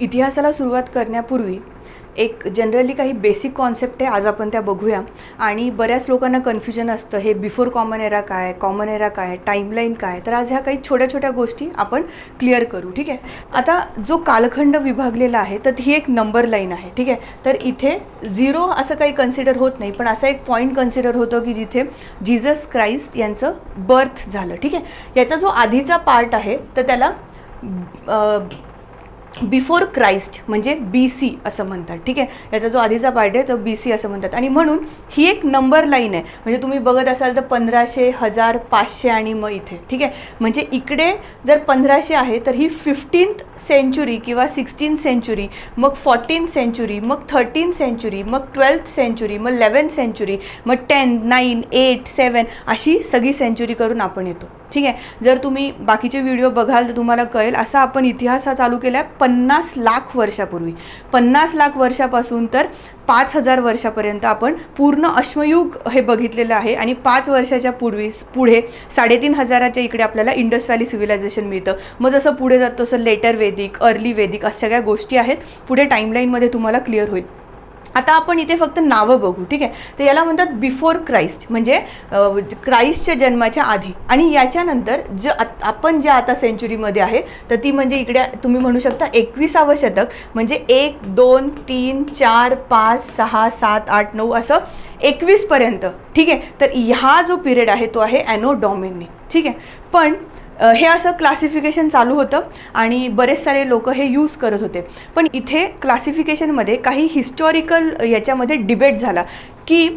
इतिहासाला सुरुवात करण्यापूर्वी एक जनरली काही बेसिक कॉन्सेप्ट आहे, आज आपण त्या बघूया. आणि बऱ्याच लोकांना कन्फ्युजन असतं, हे बिफोर कॉमन एरा काय, कॉमन एरा काय, टाईमलाईन काय. तर आज ह्या काही छोट्या छोट्या गोष्टी आपण क्लिअर करू. ठीक आहे. आता जो कालखंड विभागलेला आहे तर ही एक नंबर लाईन आहे. ठीक आहे. तर इथे 0 असं काही कन्सिडर होत नाही, पण असा एक पॉईंट कन्सिडर होतो की जिथे जीसस क्राइस्ट यांचं बर्थ झालं. ठीक आहे. याचा जो आधीचा पार्ट आहे तर त्याला बिफोर क्राइस्ट म्हणजे BC असं म्हणतात. ठीक आहे. याचा जो आधीचा पार्ट आहे तो BC असं म्हणतात. आणि म्हणून ही एक नंबर लाईन आहे. म्हणजे तुम्ही बघत असाल तर 1500, 1000, 500 आणि मग इथे. ठीक आहे. म्हणजे इकडे जर 1500 आहे तर ही 15th सेंचुरी किंवा 16th सेंचुरी, मग 14th सेंचुरी, मग 13th सेंचुरी, मग 12th सेंचुरी, मग 11th सेंचुरी, मग 10, 9, 8, 7 अशी सगळी सेंचुरी करून आपण येतो. ठीक आहे. जर तुम्ही बाकीचे व्हिडिओ बघाल तर तुम्हाला कळेल, असा आपण इतिहास हा चालू केला आहे 50 लाख वर्षापूर्वी. 50 लाख वर्षापासून तर 5000 वर्षापर्यंत आपण पूर्ण अश्मयुग हे बघितलेलं आहे. आणि 5 वर्षाच्या पुढे 3500च्या इकडे आपल्याला इंडस व्हॅली सिव्हिलायझेशन मिळतं. मग जसं पुढे जातं तसं लेटर वेदिक, अर्ली वेदिक अशा सगळ्या गोष्टी आहेत. पुढे टाईमलाईनमध्ये तुम्हाला क्लिअर होईल. आता आपण इथे फक्त नावं बघू. ठीक आहे. तर याला म्हणतात बिफोर क्राइस्ट, म्हणजे क्राइस्टच्या जन्माच्या आधी. आणि याच्यानंतर आपण ज्या आता सेंचुरीमध्ये आहे तर ती म्हणजे इकडे तुम्ही म्हणू शकता 21वे शतक, म्हणजे 1, 2, 3, 4, 5, 6, 7, 8, 9 असं 21पर्यंत. ठीक आहे. तर ह्या जो पिरियड आहे तो आहे ॲनो डॉमिनी. ठीक आहे. पण हे असं क्लासिफिकेशन चालू होतं आणि बरेच सारे लोक हे यूज करत होते. पण इथे क्लासिफिकेशनमध्ये काही हिस्टॉरिकल याच्यामध्ये डिबेट झाला की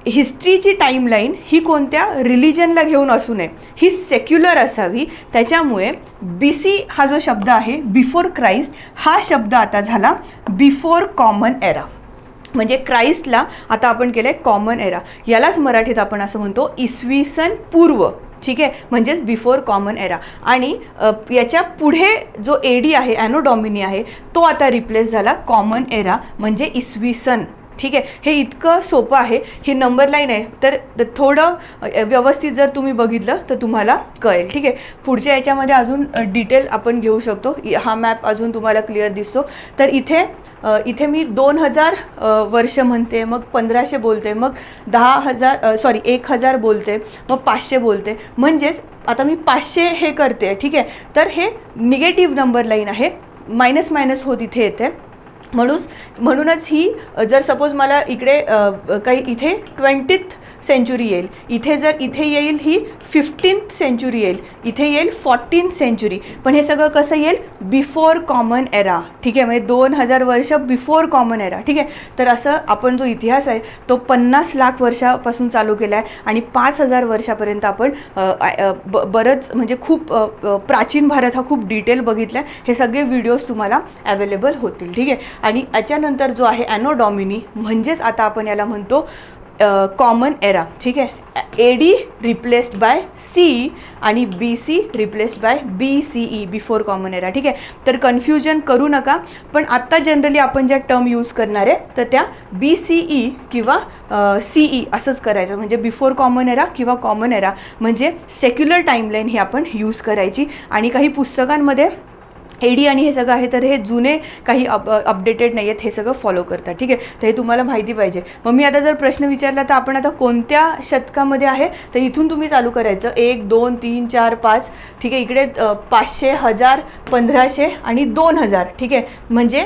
हिस्ट्रीची टाईमलाईन ही कोणत्या रिलिजनला घेऊन असू नये, ही सेक्युलर असावी. त्याच्यामुळे BC हा जो शब्द आहे, बिफोर क्राइस्ट, हा शब्द आता झाला बिफोर कॉमन एरा. म्हणजे क्राइस्टला आता आपण केलं आहे कॉमन एरा. यालाच मराठीत आपण असं म्हणतो इसवी सन पूर्व. ठीक आहे. म्हणजेच बिफोर कॉमन एरा. आणि याच्या पुढे जो AD आहे, ॲनो डॉमिनी आहे, तो आता रिप्लेस झाला कॉमन एरा म्हणजे इसवी सन. ठीक आहे. हे इतकं सोपं आहे. ही नंबर लाईन आहे तर थोडं व्यवस्थित जर तुम्ही बघितलं तर तुम्हाला कळेल. ठीक आहे. पुढच्या याच्यामध्ये अजून डिटेल आपण घेऊ शकतो. हा मॅप अजून तुम्हाला क्लिअर दिसतो. तर इथे मी 2000 वर्ष म्हणते, मग 1500 बोलते, मग 1000 बोलते, मग 500 बोलते. म्हणजेच आता मी 500 हे करते. ठीक आहे. तर हे निगेटिव्ह नंबर लाईन आहे, मायनस मायनस होत इथे येते. म्हणूनच ही जर सपोज मला इकडे काही इथे 20th सेंचुरी येईल, इथे येईल ही 15th सेंचुरी येईल, इथे येईल 14th सेंचुरी. पण हे सगळं कसं येईल, बिफोर कॉमन एरा. ठीक आहे. म्हणजे 2000 वर्ष बिफोर कॉमन एरा. ठीक आहे. तर असं आपण जो इतिहास आहे तो 50 लाख वर्षापासून चालू केला आहे आणि 5000 वर्षापर्यंत आपण बरंच म्हणजे खूप प्राचीन भारत हा खूप डिटेल बघितला आहे. हे सगळे व्हिडिओज तुम्हाला अवेलेबल होतील. ठीक आहे. आणि याच्यानंतर जो आहे ॲनो डॉमिनी, म्हणजेच आता आपण याला म्हणतो कॉमन एरा. ठीक आहे. AD रिप्लेस्ड बाय C आणि BC replaced by BCE, before common era. ठीक आहे. तर कन्फ्युजन करू नका. पण आत्ता जनरली आपण ज्या टर्म यूज करणार आहे तर त्या BCE किंवा CE असंच करायचं. म्हणजे बिफोर कॉमन एरा किंवा कॉमन एरा म्हणजे सेक्युलर टाईमलाईन ही आपण यूज करायची. आणि काही पुस्तकांमध्ये AD आणि हे सगळं आहे तर हे जुने काही अपडेटेड नाही आहेत, हे सगळं फॉलो करतात. ठीक आहे. तर हे तुम्हाला माहिती पाहिजे. मग मी आता जर प्रश्न विचारला तर आपण आता कोणत्या शतकामध्ये आहे तर इथून तुम्ही चालू करायचं 1, 2, 3, 4, 5. ठीक आहे. इकडे 500, 1000, 1500 आणि 2000. ठीक आहे. म्हणजे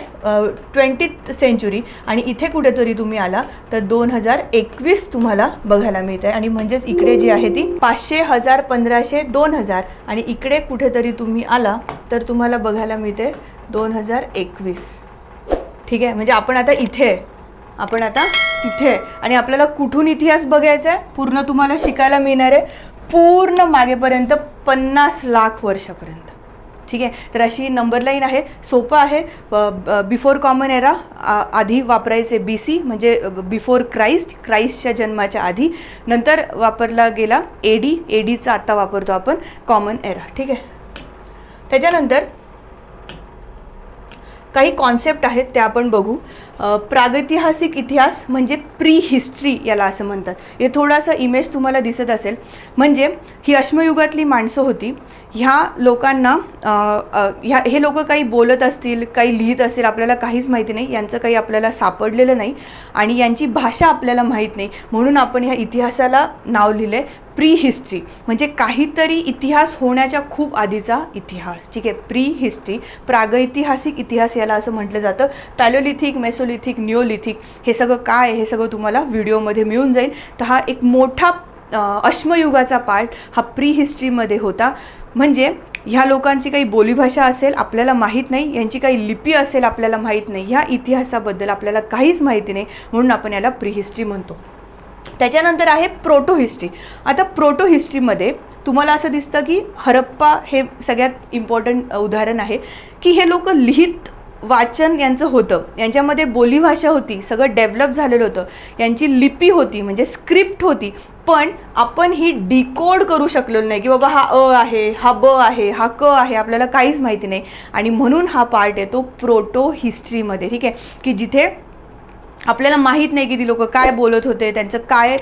20th सेंचुरी. आणि इथे कुठेतरी तुम्ही आला तर 2021 तुम्हाला बघायला मिळत आहे. आणि म्हणजेच इकडे जी आहे ती 500, 1000, 1500, 2000. आणि इकडे कुठेतरी तुम्ही आला तर तुम्हाला बघायला मिळते 2021. ठीक आहे. म्हणजे आपण आता इथे आहे. आणि आपल्याला कुठून इतिहास बघायचा आहे, पूर्ण तुम्हाला शिकायला मिळणार आहे पूर्ण मागेपर्यंत 50 लाख वर्षापर्यंत. ठीक आहे. तर अशी नंबर लाईन आहे. सोपं आहे. बिफोर कॉमन एरा आधी वापरायचे BC म्हणजे बिफोर क्राइस्टच्या जन्माच्या आधी. नंतर वापरला गेला ADचा आत्ता वापरतो आपण कॉमन एरा. ठीक आहे. त्याच्यानंतर काही कॉन्सेप्ट आहेत त्या आपण बघू. प्रागैतिहासिक इतिहास म्हणजे प्री हिस्ट्री याला असं म्हणतात. हे थोडासा इमेज तुम्हाला दिसत असेल. म्हणजे ही अश्मयुगातली माणसं होती. ह्या लोकांना हे लोक काही बोलत असतील, काही लिहित असतील, आपल्याला काहीच माहिती नाही. यांचं काही आपल्याला सापडलेलं नाही आणि यांची भाषा आपल्याला माहीत नाही. म्हणून आपण ह्या इतिहासाला नाव लिहिलं आहे प्री हिस्ट्री. म्हणजे काहीतरी इतिहास होण्याच्या खूप आधीचा इतिहास. ठीक आहे, प्री हिस्ट्री, प्रागैतिहासिक इतिहास याला असं म्हटलं जातं. पॅलोलिथिक, मेसोलिथिक, निओलिथिक हे सगळं काय आहे हे सगळं तुम्हाला व्हिडिओमध्ये मिळून जाईल. तर हा एक मोठा अश्मयुगाचा पार्ट हा प्री हिस्ट्रीमध्ये होता. म्हणजे ह्या लोकांची काही बोलीभाषा असेल आपल्याला माहीत नाही, यांची काही लिपी असेल आपल्याला माहीत नाही, ह्या इतिहासाबद्दल आपल्याला काहीच माहिती नाही, म्हणून आपण याला प्री हिस्ट्री म्हणतो. त्याच्यानंतर आहे प्रोटो हिस्ट्री. आता प्रोटो हिस्ट्रीमध्ये तुम्हाला असं दिसतं की हरप्पा हे सगळ्यात इम्पॉर्टंट उदाहरण आहे की हे लोक लिहित वाचन यांचं होतं, यांच्यामध्ये बोलीभाषा होती, सगळं डेव्हलप झालेलं होतं, यांची लिपी होती म्हणजे स्क्रिप्ट होती. पण आपण ही डिकोड करू शकलेलो नाही की बाबा हा अ आहे, हा ब आहे, हा क आहे, आपल्याला काहीच माहिती नाही. आणि म्हणून हा पार्ट येतो प्रोटो हिस्ट्रीमध्ये. ठीक आहे, की जिथे आपल्याला माहीत नाही की ती लोक काय बोलत होते, त्यांचं काय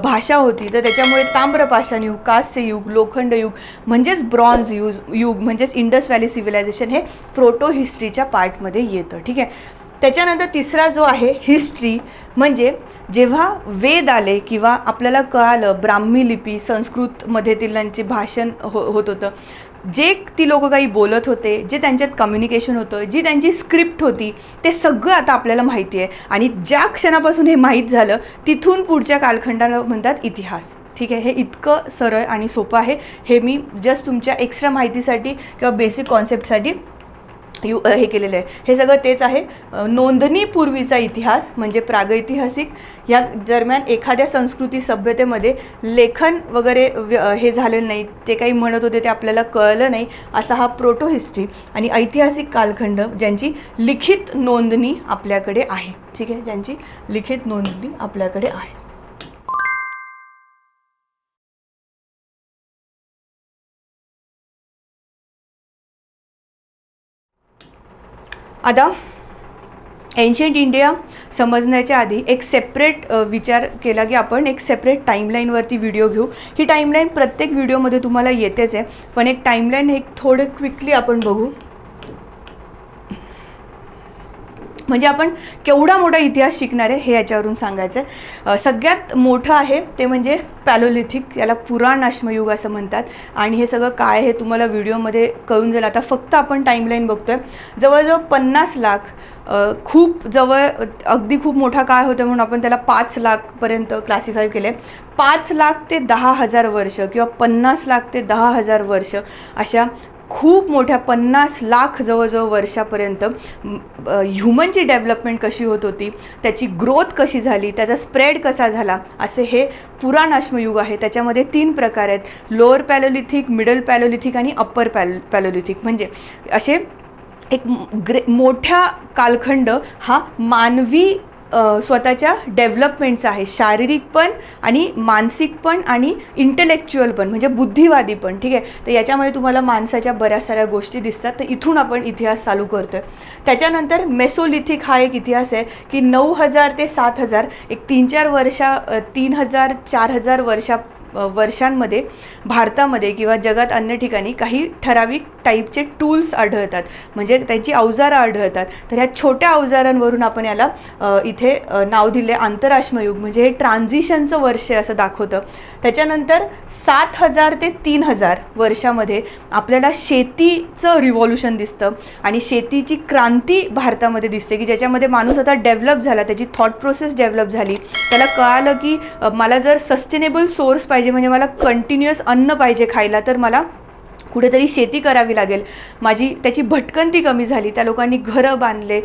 भाषा होती. तर त्याच्यामुळे ताम्रपाषाण युग, कास्य युग, लोखंड युग म्हणजेच ब्रॉन्झ युग म्हणजेच इंडस व्हॅली सिव्हिलायझेशन हे प्रोटो हिस्ट्रीच्या पार्टमध्ये येतं. ठीक आहे. त्याच्यानंतर तिसरा जो आहे हिस्ट्री, म्हणजे जेव्हा वेद आले किंवा आपल्याला कळालं ब्राह्मी लिपी, संस्कृतमध्ये त्यांचे भाषण होत होतं, जे ती लोक काही बोलत होते, जे त्यांच्यात कम्युनिकेशन होतं, जी त्यांची स्क्रिप्ट होती, ते सगळं आता आपल्याला माहिती आहे. आणि ज्या क्षणापासून हे माहीत झालं तिथून पुढच्या कालखंडाला म्हणतात इतिहास. ठीक आहे, हे इतकं सरळ आणि सोपं आहे. हे मी जस्ट तुमच्या एक्स्ट्रा माहितीसाठी किंवा बेसिक कॉन्सेप्टसाठी हे केलेलं आहे. हे सगळं तेच आहे. नोंदणीपूर्वीचा इतिहास म्हणजे प्रागैतिहासिक. या दरम्यान एखाद्या संस्कृती सभ्यतेमध्ये लेखन वगैरे हे झालेलं नाही, ते काही म्हणत होते ते आपल्याला कळलं नाही, असा हा प्रोटो हिस्ट्री. आणि ऐतिहासिक कालखंड ज्यांची लिखित नोंदणी आपल्याकडे आहे. ठीक आहे, ज्यांची लिखित नोंदणी आपल्याकडे आहे. आता एन्शियंट इंडिया समजण्याच्या आधी एक सेपरेट विचार केला की आपण एक सेपरेट टाईमलाईनवरती व्हिडिओ घेऊ. ही टाईमलाईन प्रत्येक व्हिडिओमध्ये तुम्हाला येतेच आहे, पण एक टाईमलाईन एक थोडं क्विकली आपण बघू. म्हणजे आपण केवढा मोठा इतिहास शिकणार आहे हे याच्यावरून सांगायचं आहे. सगळ्यात मोठं आहे ते म्हणजे पॅलोलिथिक, याला पुराण अश्मयुग असं म्हणतात. आणि हे सगळं काय हे तुम्हाला व्हिडिओमध्ये कळून जाईल. आता फक्त आपण टाईमलाईन बघतोय. जवळजवळ 50 लाख, खूप जवळ अगदी खूप मोठा काळ होता म्हणून आपण त्याला 5 लाखपर्यंत क्लासिफाय केले. 5 लाख ते 10,000 वर्ष किंवा 50 लाख ते 10,000 वर्ष अशा खूप मोठ्या 50 लाख जवळजवळ वर्षापर्यंत ह्युमनची डेव्हलपमेंट कशी होत होती, त्याची ग्रोथ कशी झाली, त्याचा स्प्रेड कसा झाला, असे हे पुराण अश्मयुग आहे. त्याच्यामध्ये 3 प्रकार आहेत: लोअर पॅलोलिथिक, मिडल पॅलोलिथिक आणि अप्पर पॅलोलिथिक. म्हणजे असे एक मोठ्या कालखंड हा मानवी स्वतःच्या डेव्हलपमेंटचा आहे, शारीरिक पण आणि मानसिक पण आणि इंटेलेक्च्युअल पण, म्हणजे बुद्धिवादी पण. ठीक आहे, तर याच्यामध्ये तुम्हाला माणसाच्या बऱ्याच साऱ्या गोष्टी दिसतात. तर इथून आपण इतिहास चालू करतो आहे. त्याच्यानंतर मेसोलिथिक हा एक इतिहास आहे की 9,000 ते 7,000, एक 3,000 4,000 वर्षांमध्ये भारतामध्ये किंवा जगात अन्य ठिकाणी काही ठराविक टाईपचे टूल्स आढळतात, म्हणजे त्यांची अवजारं आढळतात. तर ह्या छोट्या अवजारांवरून आपण याला इथे नाव दिले आंतराश्मयुग. म्हणजे हे ट्रान्झिशनचं वर्ष असं दाखवतं. त्याच्यानंतर 7,000 ते 3,000 वर्षामध्ये आपल्याला शेतीचं रिव्हॉल्युशन दिसतं आणि शेतीची क्रांती भारतामध्ये दिसते की ज्याच्यामध्ये माणूस आता डेव्हलप झाला, त्याची थॉट प्रोसेस डेव्हलप झाली. त्याला कळालं की मला जर सस्टेनेबल सोर्स पाहिजे, म्हणजे मला कंटिन्युअस अन्न पाहिजे खायला, तर मला कुठेतरी शेती करावी लागेल. त्याची भटकंती कमी झाली, त्या लोकांनी घरं बांधले,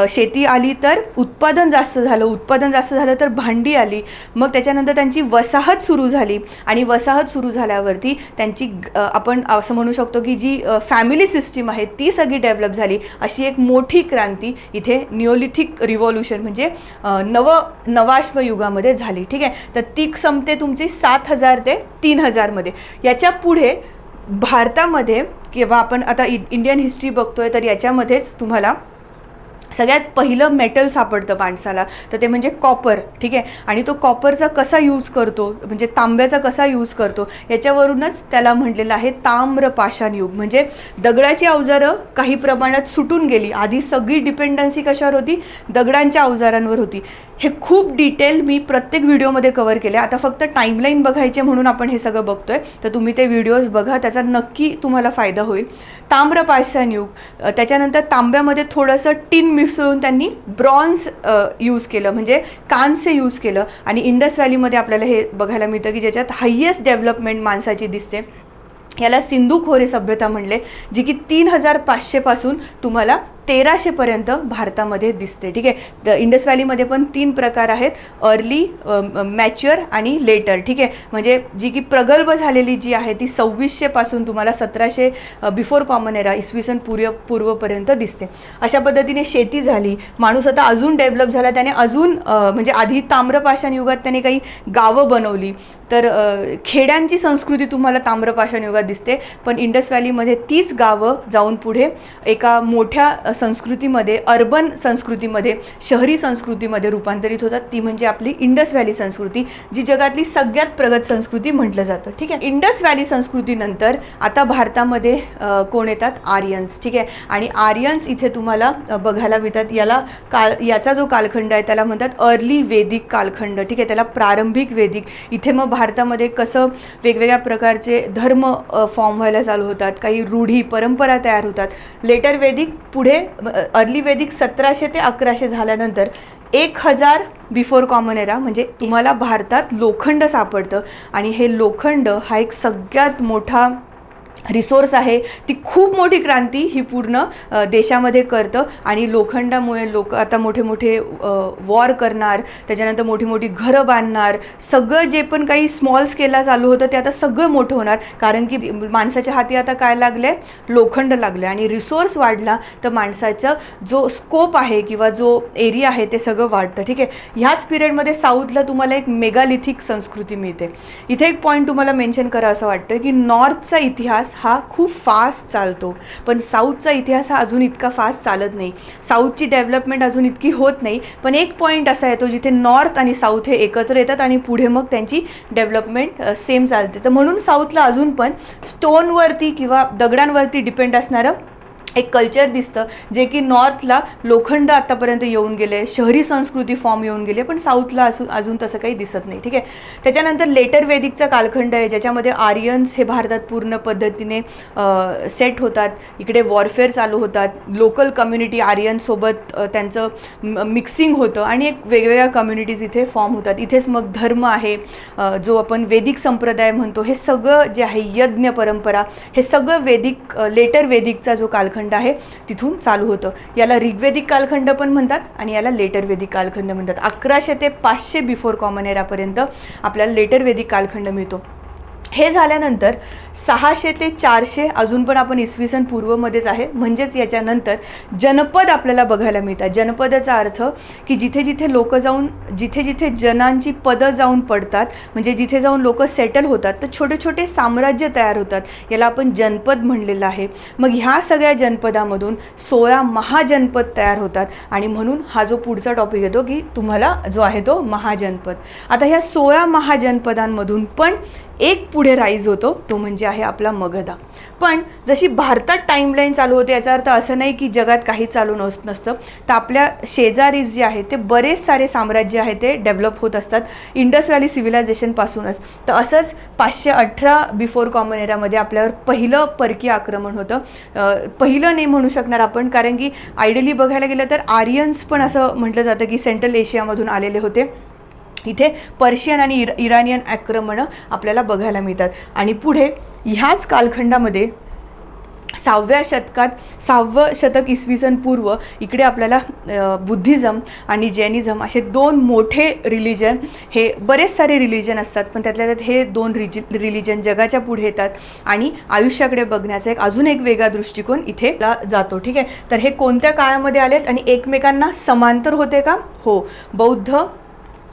शेती आली तर उत्पादन जास्त झालं तर भांडी आली. मग त्याच्यानंतर त्यांची वसाहत सुरू झाली आणि वसाहत सुरू झाल्यावरती त्यांची आपण असं म्हणू शकतो की जी फॅमिली सिस्टीम आहे ती सगळी डेव्हलप झाली. अशी एक मोठी क्रांती इथे निओलिथिक रिव्हॉल्युशन म्हणजे नवाश्मयुगामध्ये झाली. ठीक आहे, तर ती संपते तुमची 7,000 ते 3,000मध्ये. याच्या पुढे भारतामध्ये किंवा आपण आता इंडियन हिस्ट्री बघतोय तर याच्यामध्येच तुम्हाला सगळ्यात पहिलं मेटल सापडतं माणसाला, तर ते म्हणजे कॉपर. ठीक आहे, आणि तो कॉपरचा कसा यूज करतो, म्हणजे तांब्याचा कसा यूज करतो, याच्यावरूनच त्याला म्हटलेलं आहे ताम्र पाषाण युग. म्हणजे दगडाची अवजारं काही प्रमाणात सुटून गेली. आधी सगळी डिपेंडन्सी कशावर होती, दगडांच्या अवजारांवर होती. हे खूप डिटेल मी प्रत्येक व्हिडिओमध्ये कव्हर केले. आता फक्त टाईमलाईन बघायचे म्हणून आपण हे सगळं बघतोय, तर तुम्ही ते व्हिडिओज बघा, त्याचा नक्की तुम्हाला फायदा होईल. ताम्र पाषाण युग, त्याच्यानंतर तांब्यामध्ये थोडंसं टिन मिसळून त्यांनी ब्रॉन्झ यूज केलं, म्हणजे कांस्य यूज केलं. आणि इंडस व्हॅलीमध्ये आपल्याला हे बघायला मिळतं की ज्याच्यात हायेस्ट डेव्हलपमेंट माणसाची दिसते. याला सिंधू खोरे सभ्यता म्हणले, जी की 3500 पासून तुम्हाला 1300 पर्यंत भारतामध्ये दिसते. ठीक आहे, इंडस व्हॅलीमध्ये पण 3 प्रकार आहेत, अर्ली, मॅच्युअर आणि लेटर. ठीक आहे, म्हणजे जी की प्रगल्भ झालेली जी आहे ती 2600 पासून तुम्हाला 1700 बिफोर कॉमन एरा, इसवी सन पूर्वपर्यंत दिसते. अशा पद्धतीने शेती झाली. माणूस आता अजून डेव्हलप झाला, त्याने अजून म्हणजे आधी ताम्रपाषाण युगात त्याने काही गावं बनवली, तर खेड्यांची संस्कृती तुम्हाला ताम्रपाषाण युगात दिसते. पण इंडस व्हॅलीमध्ये तीच गावं जाऊन पुढे एका मोठ्या संस्कृतीमध्ये, अर्बन संस्कृतीमध्ये, शहरी संस्कृतीमध्ये रूपांतरित होतात. ती म्हणजे आपली इंडस व्हॅली संस्कृती, जी जगातली सगळ्यात प्रगत संस्कृती म्हटलं जातं. ठीक आहे, इंडस व्हॅली संस्कृतीनंतर आता भारतामध्ये कोण येतात, आर्यन्स. ठीक आहे, आणि आर्यन्स इथे तुम्हाला बघायला मिळतात. याचा जो कालखंड आहे त्याला म्हणतात अर्ली वेदिक कालखंड. ठीक आहे, त्याला प्रारंभिक वेदिक. इथे मग भारतामध्ये कसं वेगवेगळ्या प्रकारचे धर्म फॉर्म व्हायला चालू होतात, काही रूढी परंपरा तयार होतात. लेटर वेदिक पुढे, अर्ली वेदिक 1700 ते 1100 झाल्यानंतर 1000 बिफोर कॉमन एरा म्हणजे तुम्हाला भारतात लोखंड सापडतं. आणि हे लोखंड हा एक सगळ्यात मोठा रिसोर्स आहे. ती खूप मोठी क्रांती ही पूर्ण देशामध्ये करतं. आणि लोखंडामुळे लोक आता मोठे मोठे वॉर करणार, त्याच्यानंतर मोठी मोठी घरं बांधणार. सगळं जे पण काही स्मॉल स्केलला चालू होतं ते आता सगळं मोठं होणार, कारण की माणसाच्या हाती आता काय लागलं आहे, लोखंड लागलं आहे. आणि रिसोर्स वाढला तर माणसाचं जो स्कोप आहे किंवा जो एरिया आहे ते सगळं वाढतं. ठीक आहे, ह्याच पिरियडमध्ये साऊथला तुम्हाला एक मेगालिथिक संस्कृती मिळते. इथे एक पॉईंट तुम्हाला मेन्शन करा असं वाटतं की नॉर्थचा इतिहास हा खूप फास्ट चालतो, पण साऊथचा इतिहास हा अजून इतका फास्ट चालत नाही. साऊथची डेव्हलपमेंट अजून इतकी होत नाही. पण एक पॉईंट असा येतो जिथे नॉर्थ आणि साऊथ हे एकत्र येतात आणि पुढे मग त्यांची डेव्हलपमेंट सेम चालते. तर म्हणून साऊथला अजून पण स्टोनवरती किंवा दगडांवरती डिपेंड असणारं एक कल्चर दिसतं, जे की नॉर्थला लोखंड आत्तापर्यंत येऊन गेले, शहरी संस्कृती फॉर्म येऊन गेले, पण साऊथला अजून तसं काही दिसत नाही. ठीक आहे, त्याच्यानंतर लेटर वेदिकचा कालखंड आहे, ज्याच्यामध्ये आर्यन्स हे भारतात पूर्ण पद्धतीने सेट होतात. इकडे वॉरफेअर चालू होतात, लोकल कम्युनिटी आर्यनसोबत त्यांचं मिक्सिंग होतं आणि एक वेगवेगळ्या कम्युनिटीज इथे फॉर्म होतात. इथेच मग धर्म आहे, जो आपण वेदिक संप्रदाय म्हणतो, हे सगळं जे आहे यज्ञ परंपरा, हे सगळं वेदिक, लेटर वेदिकचा जो कालखंड आहे तिथून चालू होतं. याला ऋग्वेदिक कालखंड पण म्हणतात आणि याला लेटर वेदिक कालखंड म्हणतात. 1100 ते 500 बिफोर कॉमन एरापर्यंत आपल्याला लेटर वेदिक कालखंड मिळतो. हे झाल्यानंतर 600 ते 400 अजून पण आपण इसवी सन पूर्वमध्येच आहे, म्हणजेच याच्यानंतर जनपद आपल्याला बघायला मिळतात. जनपदाचा अर्थ की जिथे जिथे लोक जाऊन, जिथे जिथे जनांची पदं जाऊन पडतात, म्हणजे जिथे जाऊन लोक सेटल होतात, तर छोटे छोटे साम्राज्य तयार होतात. याला आपण जनपद म्हणलेलं आहे. मग ह्या सगळ्या जनपदामधून 16 महाजनपद तयार होतात. आणि म्हणून हा जो पुढचा टॉपिक येतो की तुम्हाला जो आहे तो महाजनपद. आता ह्या 16 महाजनपदांमधून पण एक पुढे राईज होतो, तो म्हणजे आहे आपला मगधा. पण जशी भारतात टाईमलाईन चालू होते, याचा अर्थ असं नाही की जगात काही चालू नसतं. तर आपल्या शेजारी जे आहे ते बरेच सारे साम्राज्य आहे ते डेव्हलप होत असतात इंडस व्हॅली सिव्हिलायझेशनपासूनच. तर असंच 518 बिफोर कॉमन एरामध्ये आपल्यावर पहिलं परकीय आक्रमण होतं. पहिलं नाही म्हणू शकणार आपण, कारण की आयडियली बघायला गेलं तर आर्यन्स पण असं म्हटलं जातं की सेंट्रल एशियामधून आलेले होते. इथे पर्शियन आणि इराणियन आक्रमणं आपल्याला बघायला मिळतात. आणि पुढे ह्याच कालखंडामध्ये 6व्या शतकात, 6वं शतक इसवी सन पूर्व, इकडे आपल्याला बुद्धिझम आणि जैनिझम असे 2 मोठे रिलिजन, हे बरेच सारे रिलिजन असतात पण त्यातल्या त्यात हे 2 रिलिजन जगाच्या पुढे येतात आणि आयुष्याकडे बघण्याचा अजून एक वेगळा दृष्टिकोन इथे जातो. ठीक आहे, तर हे कोणत्या काळामध्ये आलेत आणि एकमेकांना समांतर होते का? हो,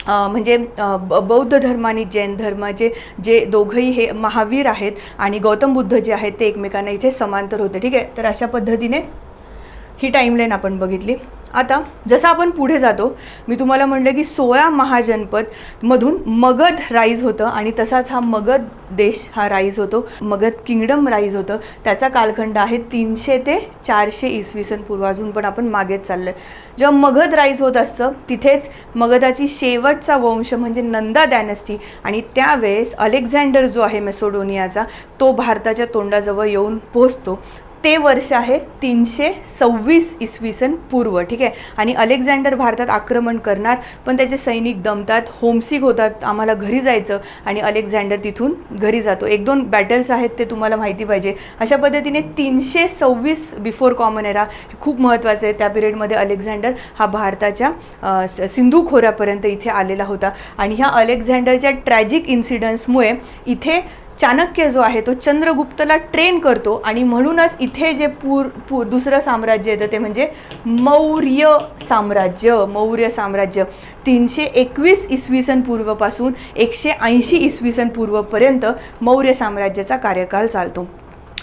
म्हणजे बौद्ध धर्म आणि जैन धर्माचे जे दोघंही हे महावीर आहेत आणि गौतम बुद्ध जे आहेत ते एकमेकांना इथे समांतर होते. ठीक आहे, तर अशा पद्धतीने ही टाईमलाईन आपण बघितली. आता जसं आपण पुढे जातो, मी तुम्हाला म्हटलं की 16 महाजनपदमधून मगध राईज होतं आणि तसाच हा मगध देश हा राईज होतो, मगध किंगडम राईज होतं. त्याचा कालखंड आहे 300 ते 400 इसवी सन पूर्व. अजून पण आपण मागेच चाललं आहे. जेव्हा मगध राईज होत असतं तिथेच मगधाची शेवटचा वंश म्हणजे नंदा डॅनेस्टी, आणि त्यावेळेस अलेक्झांडर जो आहे मेसोडोनियाचा, तो भारताच्या तोंडाजवळ येऊन पोहोचतो. ते वर्ष आहे 326 इसवी सन पूर्व. ठीक आहे. आणि अलेक्झांडर भारतात आक्रमण करणार, पण त्याचे सैनिक दमतात, होमसिक होतात, आम्हाला घरी जायचं, आणि अलेक्झांडर तिथून घरी जातो. 1-2 बॅटल्स आहेत ते तुम्हाला माहिती पाहिजे. अशा पद्धतीने 326 बिफोर कॉमन एरा खूप महत्त्वाचं आहे. त्या पिरियडमध्ये अलेक्झांडर हा भारताच्या सिंधू खोऱ्यापर्यंत इथे आलेला होता. आणि ह्या अलेक्झांडरच्या ट्रॅजिक इन्सिडन्समुळे इथे चाणक्य जो आहे तो चंद्रगुप्तला ट्रेन करतो, आणि म्हणूनच इथे जे दुसरं साम्राज्य येतं ते म्हणजे मौर्य साम्राज्य. मौर्य साम्राज्य 321 इसवी सन पूर्वपासून 180 इसवी सन पूर्वपर्यंत मौर्य साम्राज्याचा कार्यकाल चालतो.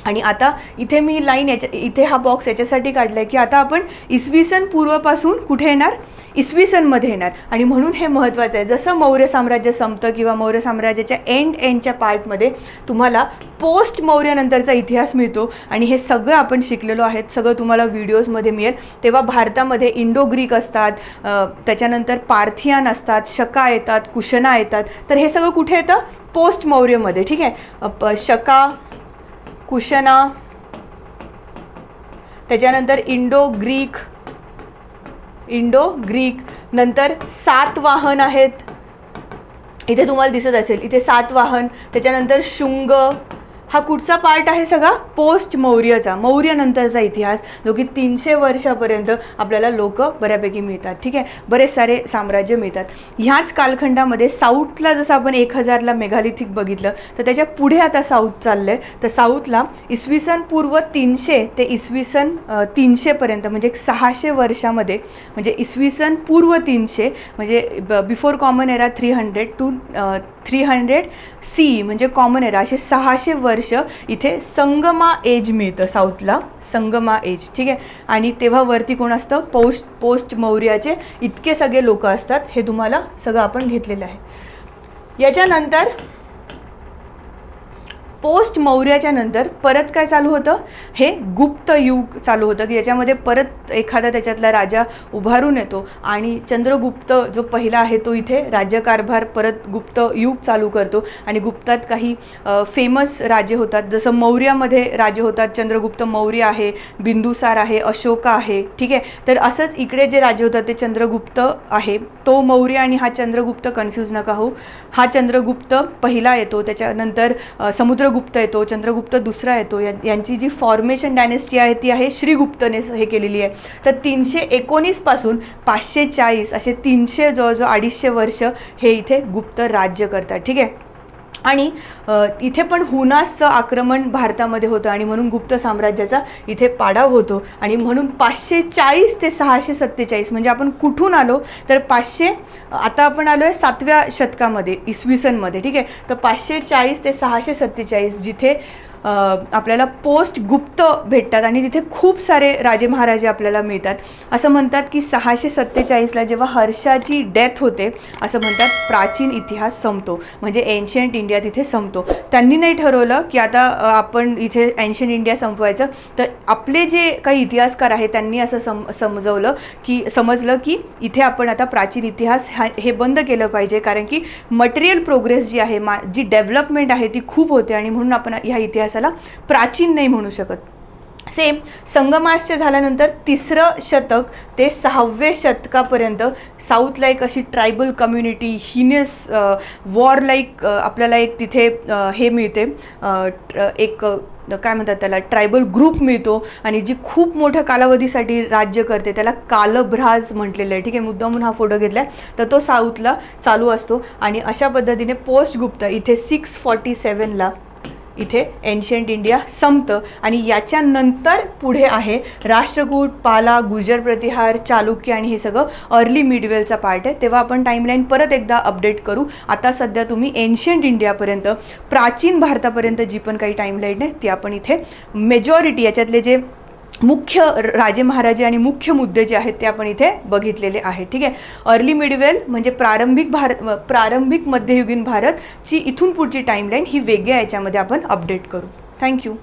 आणि आता इथे मी लाईन इथे हा बॉक्स याच्यासाठी काढला आहे की आता आपण इसवी सन पूर्वपासून कुठे येणार, इसवी सनमध्ये येणार. आणि म्हणून हे महत्त्वाचं आहे. जसं मौर्य साम्राज्य संपतं किंवा मौर्य साम्राज्याच्या एंडच्या पार्टमध्ये तुम्हाला पोस्ट मौर्यानंतरचा इतिहास मिळतो, आणि हे सगळं आपण शिकलेलो आहेत, सगळं तुम्हाला व्हिडिओजमध्ये मिळेल. तेव्हा भारतामध्ये इंडो ग्रीक असतात, त्याच्यानंतर पार्थियान असतात, शका येतात, कुशना येतात. तर हे सगळं कुठे येतं, पोस्ट मौर्यमध्ये. ठीक आहे. शका, कुशना, त्याच्यानंतर इंडो ग्रीक, नंतर सातवाहन आहेत, इथे तुम्हाला दिसत असेल, इथे सातवाहन, त्याच्यानंतर शुंग. हा कुठचा पार्ट आहे सगळा, पोस्ट मौर्यचा, मौर्यनंतरचा इतिहास, जो की 300 वर्षापर्यंत आपल्याला लोक बऱ्यापैकी मिळतात. ठीक आहे. बरेच सारे साम्राज्य मिळतात. ह्याच कालखंडामध्ये साऊथला जसं आपण 1000ला मेघालिथिक बघितलं, तर त्याच्या पुढे आता साऊथ चाललं आहे. तर साऊथला इसवी सन पूर्व 300 ते इसवी सन 300पर्यंत म्हणजे 600 वर्षामध्ये, म्हणजे इसवी सन पूर्व 300 म्हणजे before common era 300 to 300 C म्हणजे कॉमन एरा, असे 600 वर्ष इथे संगमा एज मिळतं साऊथला, संगमा एज. ठीक आहे. आणि तेव्हा वरती कोण असतं, पोस्ट मौर्याचे इतके सगळे लोक असतात. हे तुम्हाला सगळं आपण घेतलेलं आहे. याच्यानंतर पोस्ट मौर्याच्या नंतर परत काय चालू होतं, हे गुप्त युग चालू होतं, की याच्यामध्ये परत एखादा त्याच्यातला राजा उभारून येतो, आणि चंद्रगुप्त जो पहिला आहे तो इथे राज्यकारभार परत गुप्त युग चालू करतो. आणि गुप्तात काही फेमस राजे होतात, जसं मौर्यामध्ये राजे होतात, चंद्रगुप्त मौर्य आहे, बिंदुसार आहे, अशोका आहे. ठीक आहे. तर असंच इकडे जे राजे होतात ते चंद्रगुप्त आहे, तो मौर्य, आणि हा चंद्रगुप्त कन्फ्यूज नका होऊ. हा चंद्रगुप्त पहिला येतो, त्याच्यानंतर समुद्रगुप्त येतो, चंद्रगुप्त दुसरा येतो. यांची जी फॉर्मेशन डायनेस्टी आहे ती आहे श्रीगुप्तने हे केलेली आहे. तर 319 पासून 540 असे 300 जवळजवळ 250 वर्ष हे इथे गुप्त राज्य करतात. ठीक आहे. आणि इथे पण हुनासचं आक्रमण भारतामध्ये होतं, आणि म्हणून गुप्त साम्राज्याचा इथे पाडाव होतो. आणि म्हणून 540 ते 647 म्हणजे आपण कुठून आलो तर 500, आता आपण आलो आहे 7व्या शतकामध्ये इसवी सनमध्ये. ठीक आहे. तर 540 ते 647 जिथे आपल्याला पोस्ट गुप्त भेटतात, आणि तिथे खूप सारे राजे महाराजे आपल्याला मिळतात. असं म्हणतात की 647ला जेव्हा हर्षाची डेथ होते, असं म्हणतात प्राचीन इतिहास संपतो, म्हणजे एन्शियंट इंडिया तिथे संपतो. त्यांनी नाही ठरवलं की आता आपण इथे एन्शियंट इंडिया संपवायचं, तर आपले जे काही इतिहासकार आहेत त्यांनी असं समजलं की इथे आपण आता प्राचीन इतिहास हे बंद केलं पाहिजे, कारण की मटेरियल प्रोग्रेस जी आहे, जी डेव्हलपमेंट आहे ती खूप होते, आणि म्हणून आपण ह्या इतिहासाला प्राचीन नाही म्हणू शकत. सेम संगमास्य झाल्यानंतर 3रं शतक ते 6व्या शतकापर्यंत साऊथला एक अशी ट्रायबल कम्युनिटी, हिनियस वॉर आपल्याला एक तिथे हे मिळते, एक काय म्हणतात त्याला, ट्रायबल ग्रुप मिळतो, आणि जी खूप मोठ्या कालावधीसाठी राज्य करते, त्याला कालभ्राज म्हटलेलं आहे. ठीक आहे. मुद्दामून हा फोटो घेतला तर तो साऊथला चालू असतो. आणि अशा पद्धतीने पोस्ट गुप्त इथे 647ला इथे एन्शियंट इंडिया संपतं. आणि याच्यानंतर पुढे आहे राष्ट्रकूट, पाला, गुर्जर प्रतिहार, चालुक्य, आणि हे सगळं अर्ली मिडवेलचा पार्ट आहे. तेव्हा आपण टाईमलाईन परत एकदा अपडेट करू. आता सध्या तुम्ही एन्शियंट इंडियापर्यंत, प्राचीन भारतापर्यंत जी पण काही टाईमलाईन आहे ती आपण इथे मेजॉरिटी याच्यातले जे मुख्य राजे महाराजे आणि मुख्य मुद्दे जे आहेत ते आपण इथे बघितलेले आहेत. ठीक आहे. अर्ली मिडवेल म्हणजे प्रारंभिक मध्ययुगीन भारतची इथून पुढची टाईमलाईन ही वेगळ्या याच्यामध्ये आपण अपडेट करू. थँक्यू.